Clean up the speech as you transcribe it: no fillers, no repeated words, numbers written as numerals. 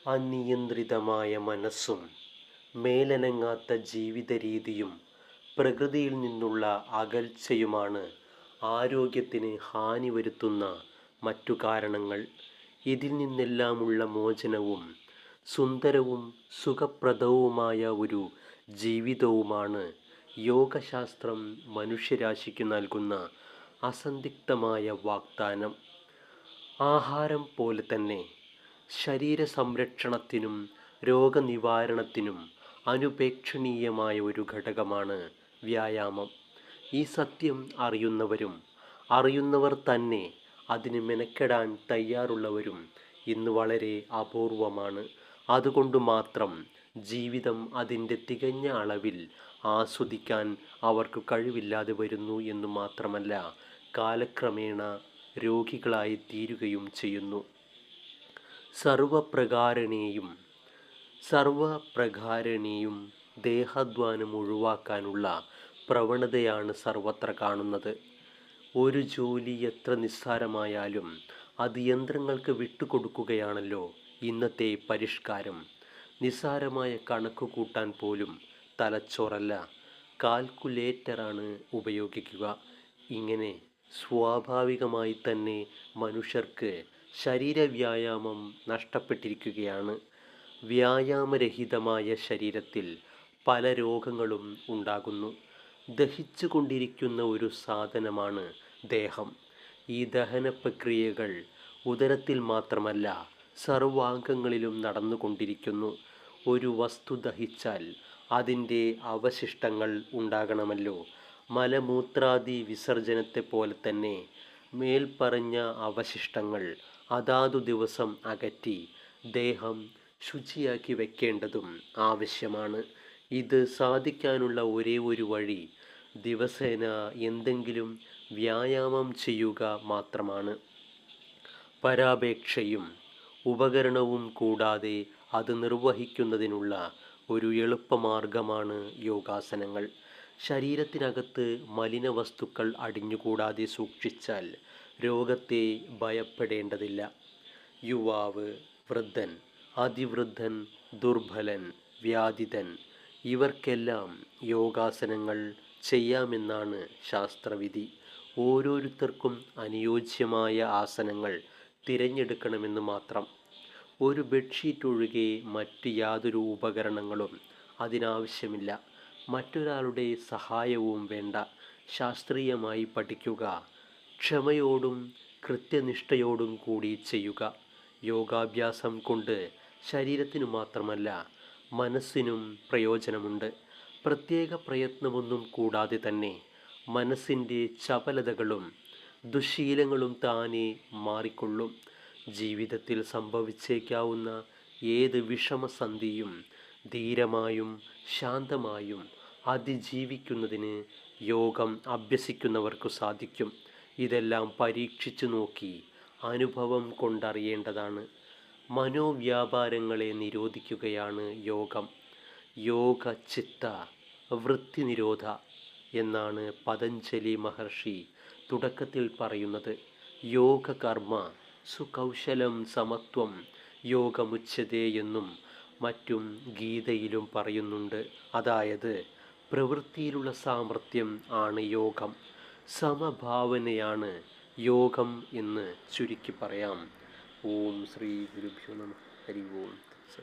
അനിയന്ത്രിതമായ മനസ്സും മേലനങ്ങാത്ത ജീവിതരീതിയും പ്രകൃതിയിൽ നിന്നുള്ള അകൽച്ചയുമാണ് ആരോഗ്യത്തിന് ഹാനി വരുത്തുന്ന മറ്റു കാരണങ്ങൾ. ഇതിൽ നിന്നെല്ലാമുള്ള മോചനവും സുന്ദരവും സുഖപ്രദവുമായ ഒരു ജീവിതവുമാണ് യോഗശാസ്ത്രം മനുഷ്യരാശിക്ക് നൽകുന്ന അസന്ധിഗ്ധമായ വാഗ്ദാനം. ആഹാരം പോലെ തന്നെ ശരീര സംരക്ഷണത്തിനും രോഗനിവാരണത്തിനും അനുപേക്ഷണീയമായ ഒരു ഘടകമാണ് വ്യായാമം. ഈ സത്യം അറിയുന്നവർ തന്നെ അതിന് മെനക്കെടാൻ തയ്യാറുള്ളവരും ഇന്ന് വളരെ അപൂർവമാണ്. അതുകൊണ്ട് മാത്രം ജീവിതം അതിൻ്റെ തികഞ്ഞ അളവിൽ ആസ്വദിക്കാൻ അവർക്ക് കഴിവില്ലാതെ വരുന്നു എന്നു മാത്രമല്ല, കാലക്രമേണ രോഗികളായി തീരുകയും ചെയ്യുന്നു. സർവപ്രകാരേണയും ദേഹാധ്വാനം ഒഴിവാക്കാനുള്ള പ്രവണതയാണ് സർവത്ര കാണുന്നത്. ഒരു ജോലി എത്ര നിസ്സാരമായാലും അത് യന്ത്രങ്ങൾക്ക് വിട്ടുകൊടുക്കുകയാണല്ലോ ഇന്നത്തെ പരിഷ്കാരം. നിസ്സാരമായ കണക്ക് കൂട്ടാൻ പോലും തലച്ചോറല്ല, കാൽക്കുലേറ്ററാണ് ഉപയോഗിക്കുക. ഇങ്ങനെ സ്വാഭാവികമായി തന്നെ മനുഷ്യർക്ക് ശരീരവ്യായാമം നഷ്ടപ്പെട്ടിരിക്കുകയാണ്. വ്യായാമരഹിതമായ ശരീരത്തിൽ പല രോഗങ്ങളും ഉണ്ടാകുന്നു. ദഹിച്ചു കൊണ്ടിരിക്കുന്ന ഒരു സാധനമാണ് ദേഹം. ഈ ദഹന പ്രക്രിയകൾ ഉദരത്തിൽ മാത്രമല്ല, സർവാംഗങ്ങളിലും നടന്നുകൊണ്ടിരിക്കുന്നു. ഒരു വസ്തു ദഹിച്ചാൽ അതിൻ്റെ അവശിഷ്ടങ്ങൾ ഉണ്ടാകണമല്ലോ. മലമൂത്രാദി വിസർജനത്തെ പോലെ തന്നെ മേൽപ്പറഞ്ഞ അവശിഷ്ടങ്ങൾ അതാതു ദിവസം അകറ്റി ദേഹം ശുചിയാക്കി വയ്ക്കേണ്ടതും ആവശ്യമാണ്. ഇത് സാധിക്കാനുള്ള ഒരേ ഒരു വഴി ദിവസേന എന്തെങ്കിലും വ്യായാമം ചെയ്യുക മാത്രമാണ്. പരാപേക്ഷയും ഉപകരണവും കൂടാതെ അത് നിർവഹിക്കുന്നതിനുള്ള ഒരു എളുപ്പമാർഗമാണ് യോഗാസനങ്ങൾ. ശരീരത്തിനകത്ത് മലിനവസ്തുക്കൾ അടിഞ്ഞുകൂടാതെ സൂക്ഷിച്ചാൽ രോഗത്തെ ഭയപ്പെടേണ്ടതില്ല. യുവാവ്, വൃദ്ധൻ, അതിവൃദ്ധൻ, ദുർബലൻ, വ്യാധിതൻ ഇവർക്കെല്ലാം യോഗാസനങ്ങൾ ചെയ്യാമെന്നാണ് ശാസ്ത്രവിധി. ഓരോരുത്തർക്കും അനുയോജ്യമായ ആസനങ്ങൾ തിരഞ്ഞെടുക്കണമെന്ന് മാത്രം. ഒരു ബെഡ്ഷീറ്റ് ഒഴികെ മറ്റ് യാതൊരു ഉപകരണങ്ങളും അതിനാവശ്യമില്ല. മറ്റൊരാളുടെ സഹായവും വേണ്ട. ശാസ്ത്രീയമായി പഠിക്കുക, ക്ഷമയോടും കൃത്യനിഷ്ഠയോടും കൂടി ചെയ്യുക. യോഗാഭ്യാസം കൊണ്ട് ശരീരത്തിനു മാത്രമല്ല, മനസ്സിനും പ്രയോജനമുണ്ട്. പ്രത്യേക പ്രയത്നമൊന്നും കൂടാതെ തന്നെ മനസ്സിൻ്റെ ചപലതകളും ദുശ്ശീലങ്ങളും താനെ മാറിക്കൊള്ളും. ജീവിതത്തിൽ സംഭവിച്ചേക്കാവുന്ന ഏത് വിഷമസന്ധിയും ധീരമായും ശാന്തമായും അതിജീവിക്കുന്നതിന് യോഗം അഭ്യസിക്കുന്നവർക്കു സാധിക്കും. ഇതെല്ലാം പരീക്ഷിച്ചു നോക്കി അനുഭവം കൊണ്ടറിയേണ്ടതാണ്. മനോവ്യാപാരങ്ങളെ നിരോധിക്കുകയാണ് യോഗം. യോഗ ചിത്ത വൃത്തി നിരോധ എന്നാണ് പതഞ്ജലി മഹർഷി തുടക്കത്തിൽ പറയുന്നത്. യോഗ കർമ്മ സുകൗശലം സമത്വം യോഗമുച്യതേ എന്നും മറ്റും ഗീതയിലും പറയുന്നുണ്ട്. അതായത് പ്രവൃത്തിയിലുള്ള സാമർഥ്യം ആണ് യോഗം, സമഭാവനയാണ് യോഗം എന്ന് ചുരുക്കി പറയാം. ഓം ശ്രീ ഗുരുഭ്യോ നമഃ. ഹരി ഓം.